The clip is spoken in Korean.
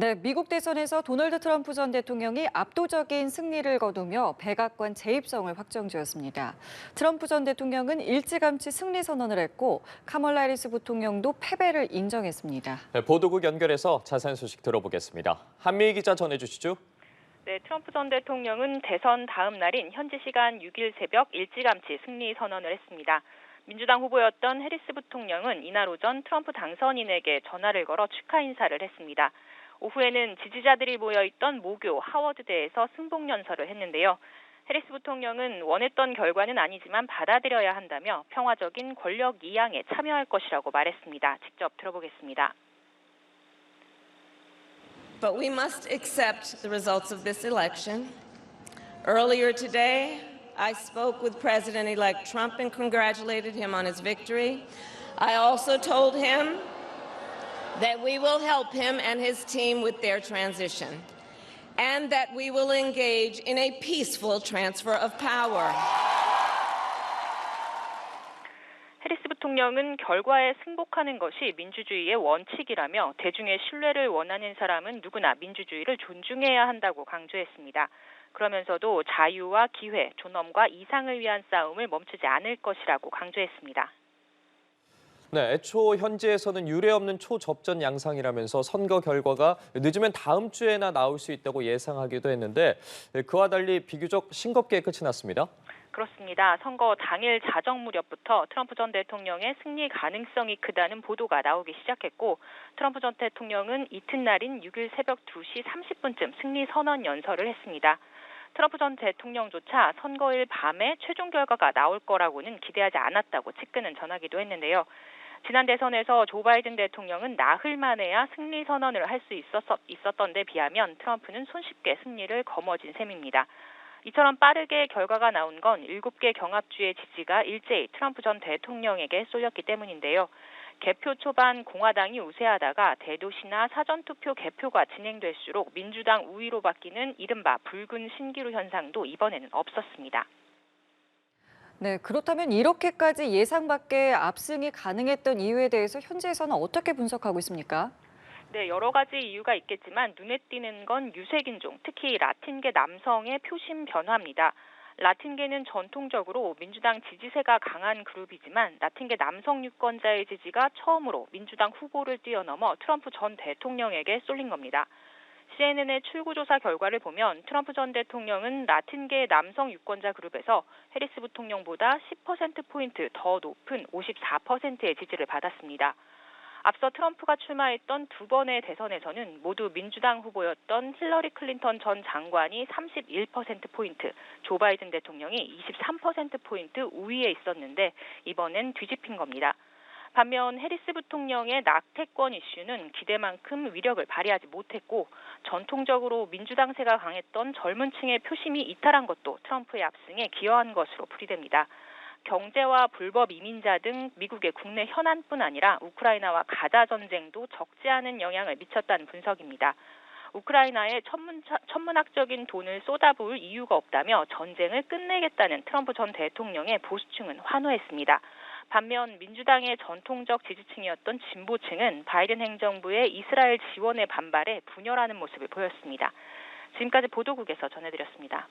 네, 미국 대선에서 도널드 트럼프 전 대통령이 압도적인 승리를 거두며 백악관 재입성을 확정지었습니다. 트럼프 전 대통령은 일찌감치 승리 선언을 했고 카멀라 해리스 부통령도 패배를 인정했습니다. 네, 보도국 연결해서 자세한 소식 들어보겠습니다. 한미희 기자 전해주시죠. 네, 트럼프 전 대통령은 대선 다음 날인 현지 시간 6일 새벽 일찌감치 승리 선언을 했습니다. 민주당 후보였던 해리스 부통령은 이날 오전 트럼프 당선인에게 전화를 걸어 축하 인사를 했습니다. 오후에는 지지자들이 모여있던 모교 하워드대에서 승복 연설을 했는데요. 해리스 부통령은 원했던 결과는 아니지만 받아들여야 한다며 평화적인 권력 이양에 참여할 것이라고 말했습니다. 직접 들어보겠습니다. But we must accept the results of this election. Earlier today, I spoke with President-elect Trump and congratulated him on his victory. I also told him that we will help him and his team with their transition, and that we will engage in a peaceful transfer of power. 해리스 부통령은 결과에 승복하는 것이 민주주의의 원칙이라며 대중의 신뢰를 원하는 사람은 누구나 민주주의를 존중해야 한다고 강조했습니다. 그러면서도 자유와 기회, 존엄과 이상을 위한 싸움을 멈추지 않을 것이라고 강조했습니다. 네, 애초 현지에서는 유례없는 초접전 양상이라면서 선거 결과가 늦으면 다음 주에나 나올 수 있다고 예상하기도 했는데 그와 달리 비교적 싱겁게 끝이 났습니다. 그렇습니다. 선거 당일 자정 무렵부터 트럼프 전 대통령의 승리 가능성이 크다는 보도가 나오기 시작했고 트럼프 전 대통령은 이튿날인 6일 새벽 2시 30분쯤 승리 선언 연설을 했습니다. 트럼프 전 대통령조차 선거일 밤에 최종 결과가 나올 거라고는 기대하지 않았다고 측근은 전하기도 했는데요. 지난 대선에서 조 바이든 대통령은 나흘 만에야 승리 선언을 할 수 있었던 데 비하면 트럼프는 손쉽게 승리를 거머쥔 셈입니다. 이처럼 빠르게 결과가 나온 건 7개 경합주의 지지가 일제히 트럼프 전 대통령에게 쏠렸기 때문인데요. 개표 초반 공화당이 우세하다가 대도시나 사전투표 개표가 진행될수록 민주당 우위로 바뀌는 이른바 붉은 신기루 현상도 이번에는 없었습니다. 네, 그렇다면 이렇게까지 예상 밖의 압승이 가능했던 이유에 대해서 현지에서는 어떻게 분석하고 있습니까? 네, 여러 가지 이유가 있겠지만 눈에 띄는 건 유색인종, 특히 라틴계 남성의 표심 변화입니다. 라틴계는 전통적으로 민주당 지지세가 강한 그룹이지만 라틴계 남성 유권자의 지지가 처음으로 민주당 후보를 뛰어넘어 트럼프 전 대통령에게 쏠린 겁니다. CNN의 출구조사 결과를 보면 트럼프 전 대통령은 라틴계 남성 유권자 그룹에서 해리스 부통령보다 10%포인트 더 높은 54%의 지지를 받았습니다. 앞서 트럼프가 출마했던 두 번의 대선에서는 모두 민주당 후보였던 힐러리 클린턴 전 장관이 31%포인트, 조 바이든 대통령이 23%포인트 우위에 있었는데 이번엔 뒤집힌 겁니다. 반면 해리스 부통령의 낙태권 이슈는 기대만큼 위력을 발휘하지 못했고 전통적으로 민주당세가 강했던 젊은 층의 표심이 이탈한 것도 트럼프의 압승에 기여한 것으로 풀이됩니다. 경제와 불법 이민자 등 미국의 국내 현안뿐 아니라 우크라이나와 가자 전쟁도 적지 않은 영향을 미쳤다는 분석입니다. 우크라이나에 천문학적인 돈을 쏟아부을 이유가 없다며 전쟁을 끝내겠다는 트럼프 전 대통령의 보수층은 환호했습니다. 반면 민주당의 전통적 지지층이었던 진보층은 바이든 행정부의 이스라엘 지원에 반발해 분열하는 모습을 보였습니다. 지금까지 보도국에서 전해드렸습니다.